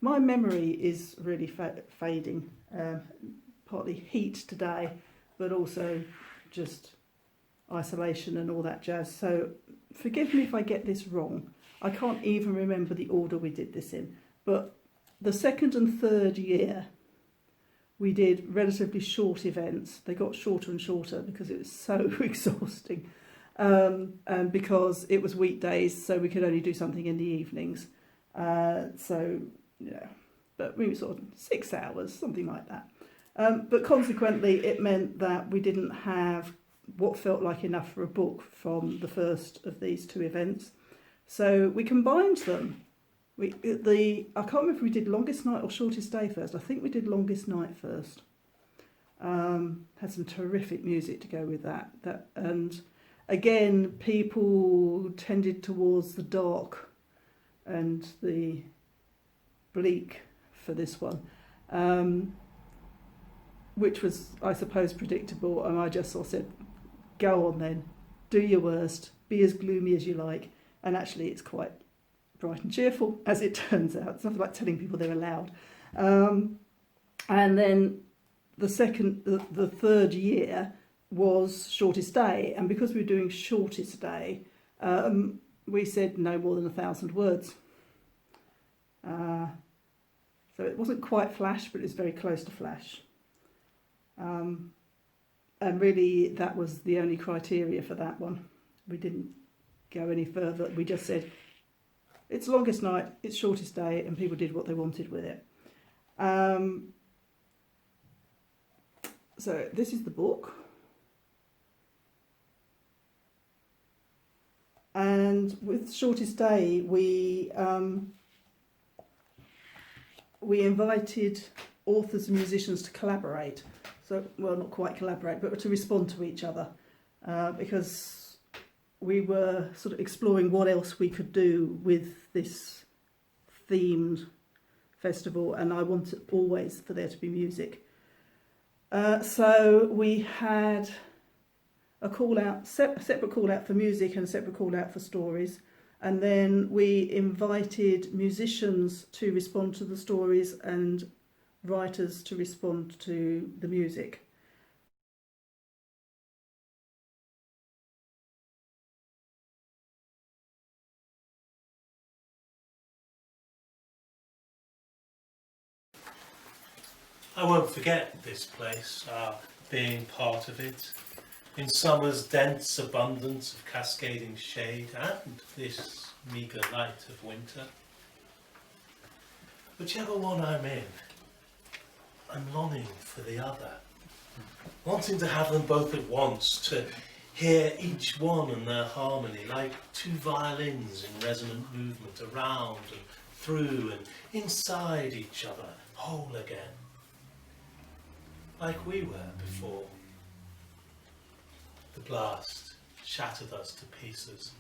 My memory is really fading, partly heat today, but also just isolation and all that jazz. So forgive me if I get this wrong. I can't even remember the order we did this in, but the second and third year we did relatively short events. They got shorter and shorter because it was so exhausting, and because it was weekdays, so we could only do something in the evenings. So yeah, but we were sort of 6 hours, something like that. But consequently, it meant that we didn't have what felt like enough for a book from the first of these two events. So we combined them. I can't remember if we did Longest Night or Shortest Day first. I think we did Longest Night first. Had some terrific music to go with that. And again, people tended towards the dark and the bleak for this one, which was, I suppose, predictable. And I just sort of said, go on then, do your worst, be as gloomy as you like. And actually it's quite bright and cheerful, as it turns out. It's nothing like telling people they're allowed. And then the third year was Shortest Day. And because we were doing Shortest Day, we said no more than 1,000 words. So it wasn't quite Flash, but it was very close to Flash. And really, that was the only criteria for that one. We didn't go any further. We just said, it's Longest Night, it's Shortest Day, and people did what they wanted with it. So this is the book. And with Shortest Day, we invited authors and musicians to collaborate. So, well, not quite collaborate, but to respond to each other, because we were sort of exploring what else we could do with this themed festival, and I wanted always for there to be music. So we had a call out, a separate call out for music and a separate call out for stories, and then we invited musicians to respond to the stories and writers to respond to the music. I won't forget this place, being part of it, in summer's dense abundance of cascading shade and this meagre light of winter. Whichever one I'm in, I'm longing for the other, wanting to have them both at once, to hear each one and their harmony like two violins in resonant movement around and through and inside each other, whole again. Like we were before. The blast shattered us to pieces.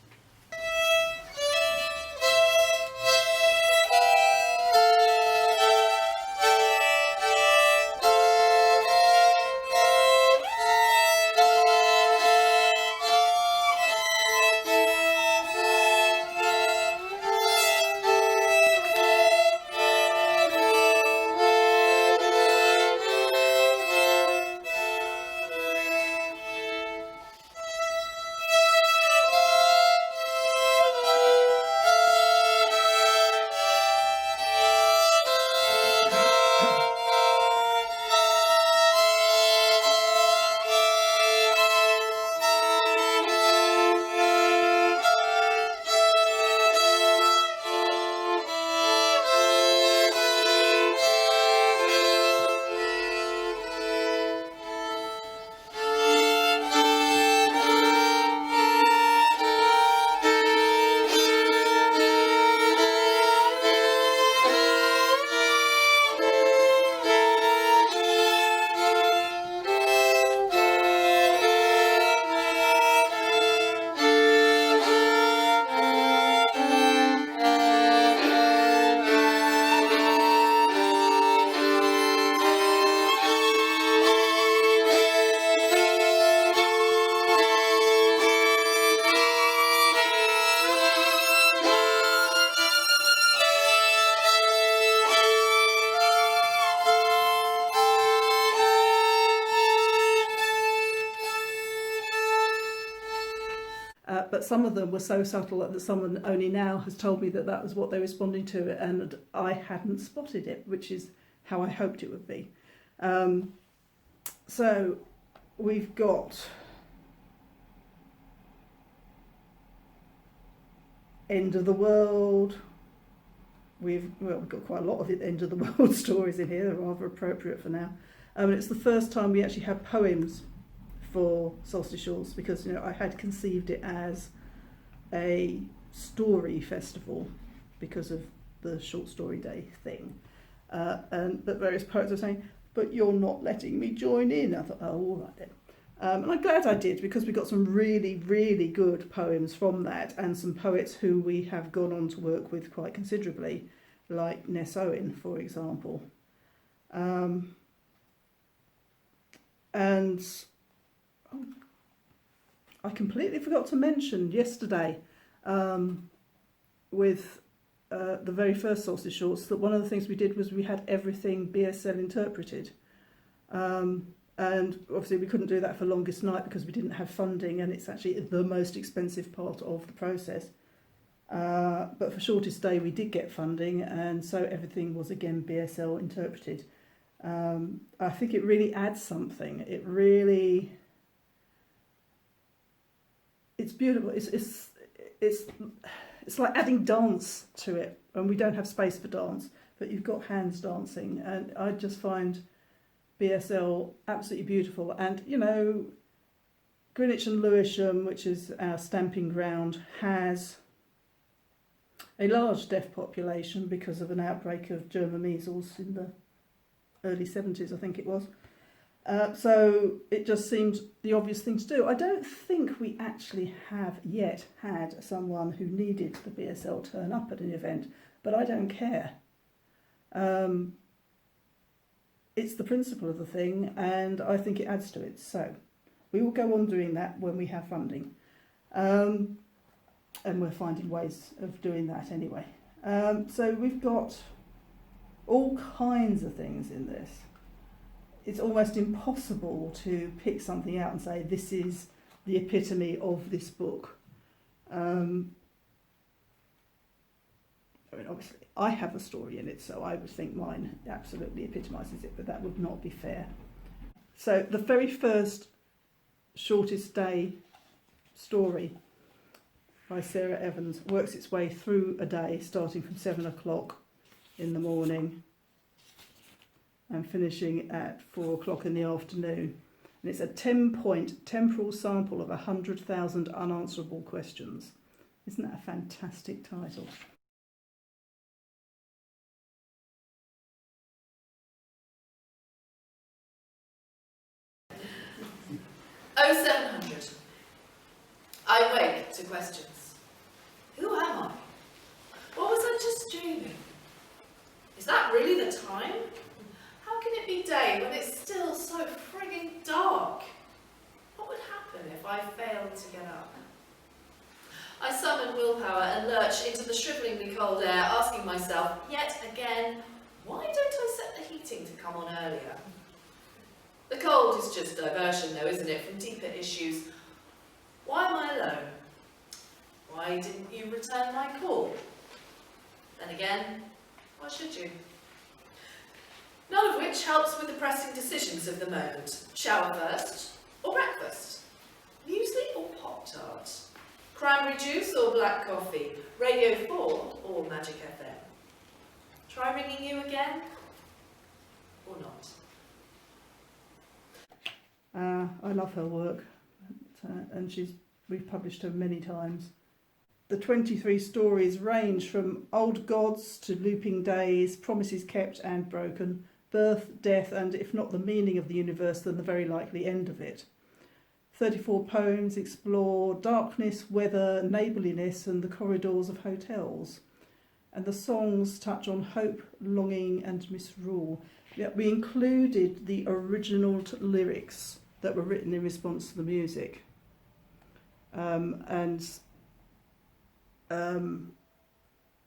but some of them were so subtle that someone only now has told me that that was what they're responding to, and I hadn't spotted it, which is how I hoped it would be. So we've got End of the World. We've got quite a lot of end of the world stories in here. They're rather appropriate for now. It's the first time we actually have poems for Solstice Shorts, because I had conceived it as a story festival because of the short story day thing, but various poets are saying, but you're not letting me join in. I thought, oh, all right then. And I'm glad I did, because we got some really, really good poems from that, and some poets who we have gone on to work with quite considerably, like Ness Owen, for example. And I completely forgot to mention yesterday, with the very first Solstice Shorts, that one of the things we did was we had everything BSL interpreted. And obviously we couldn't do that for Longest Night because we didn't have funding, and it's actually the most expensive part of the process. But for Shortest Day we did get funding, and so everything was again BSL interpreted. I think it really adds something. It's beautiful. It's like adding dance to it, and we don't have space for dance, but you've got hands dancing, and I just find BSL absolutely beautiful. And Greenwich and Lewisham, which is our stamping ground, has a large deaf population because of an outbreak of German measles in the early 70s, I think it was. So it just seemed the obvious thing to do. I don't think we actually have yet had someone who needed the BSL turn up at an event, but I don't care. It's the principle of the thing, and I think it adds to it. So we will go on doing that when we have funding. And we're finding ways of doing that anyway. So we've got all kinds of things in this. It's almost impossible to pick something out and say, this is the epitome of this book. Obviously, I have a story in it, so I would think mine absolutely epitomises it, but that would not be fair. So the very first Shortest Day story by Sarah Evans works its way through a day, starting from 7 o'clock in the morning and finishing at 4 o'clock in the afternoon. And it's a 10-point temporal sample of 100,000 unanswerable questions. Isn't that a fantastic title? Oh, 700. I wake to questions. Who am I? What was I just dreaming? Is that really the time? How can it be day when it's still so frigging dark? What would happen if I failed to get up? I summon willpower and lurch into the shrivelingly cold air, asking myself, yet again, why don't I set the heating to come on earlier? The cold is just diversion though, isn't it, from deeper issues. Why am I alone? Why didn't you return my call? Then again, why should you? None of which helps with the pressing decisions of the moment. Shower first or breakfast? Muesli or Pop-Tart? Cranberry juice or black coffee? Radio 4 or Magic FM? Try ringing you again or not? I love her work, and we've published her many times. The 23 stories range from old gods to looping days, promises kept and broken, birth, death, and if not the meaning of the universe, then the very likely end of it. 34 poems explore darkness, weather, neighbourliness, and the corridors of hotels. And the songs touch on hope, longing, and misrule. We included the original lyrics that were written in response to the music. And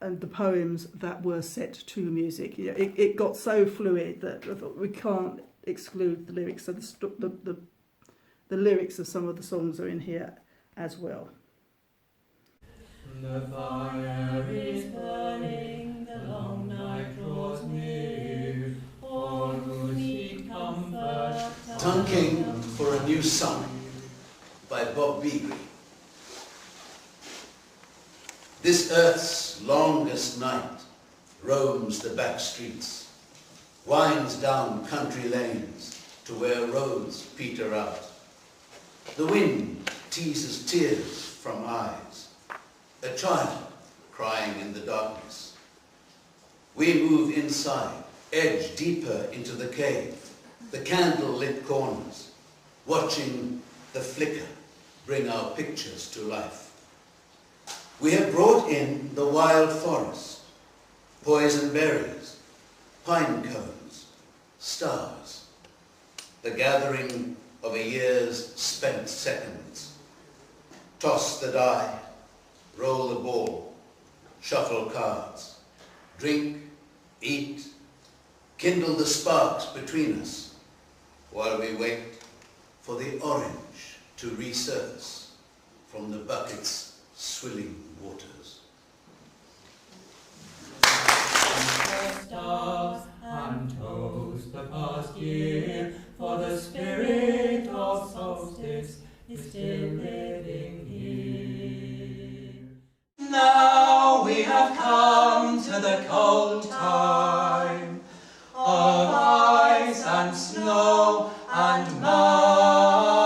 the poems that were set to music. It got so fluid that I thought we can't exclude the lyrics. So the lyrics of some of the songs are in here as well. The fire is burning, the long night draws near. All who need comfort. Tunking for a New Summer by Bob Beebe. This earth's longest night roams the back streets, winds down country lanes to where roads peter out. The wind teases tears from eyes, a child crying in the darkness. We move inside, edge deeper into the cave, the candle-lit corners, watching the flicker bring our pictures to life. We have brought in the wild forest, poison berries, pine cones, stars, the gathering of a year's spent seconds. Toss the die, roll the ball, shuffle cards, drink, eat, kindle the sparks between us while we wait for the orange to resurface from the bucket's swilling waters. Stars and toast the past year, for the spirit of solstice is still living here. Now we have come to the cold time of ice and snow and mud,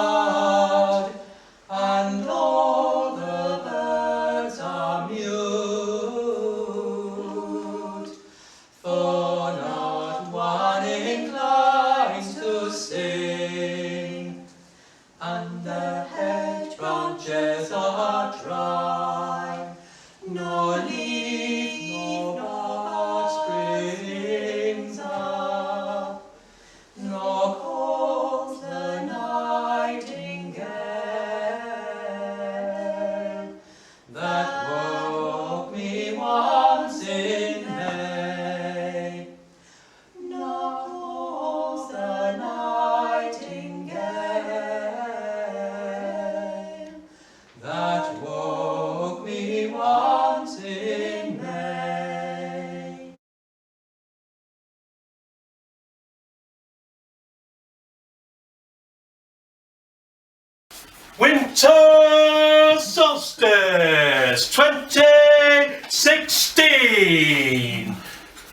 and all the birds are mute, for not one inclines to sing, and the hedge branches are dry, nor leaf nor bud springs up, nor calls the nightingale that woke me once in May, nor calls the nightingale that woke me once in May. Winter solstice 2016.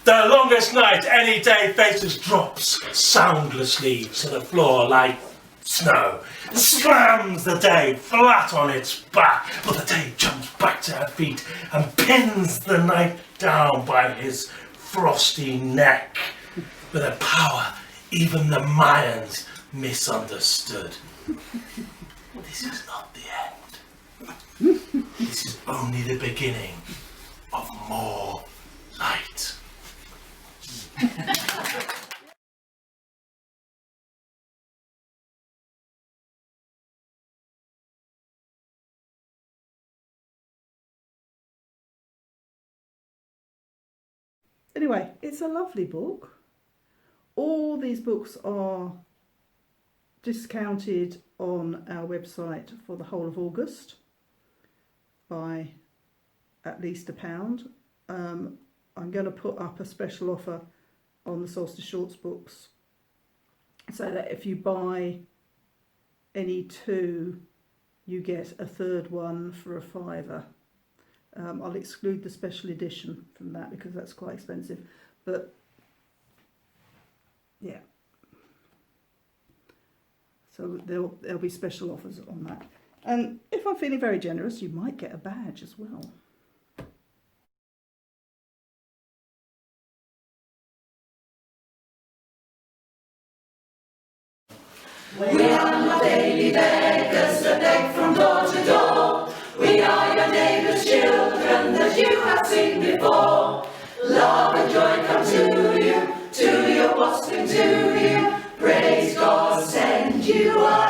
The longest night any day faces drops soundlessly to the floor like snow. Slams the day flat on its back, but the day jumps back to her feet and pins the night down by his frosty neck with a power even the Mayans misunderstood. This is not the end. This is only the beginning of more light. Anyway, it's a lovely book. All these books are discounted on our website for the whole of August by at least £1. I'm going to put up a special offer on the Solstice Shorts books so that if you buy any two, you get a third one for a £5. I'll exclude the special edition from that because that's quite expensive, but yeah. So there'll be special offers on that. And if I'm feeling very generous, you might get a badge as well. We are not daily beggars that beg from door to door. We are your neighbour's children that you have seen before. Love and joy come to you, wasping to you. Praise God, send you up.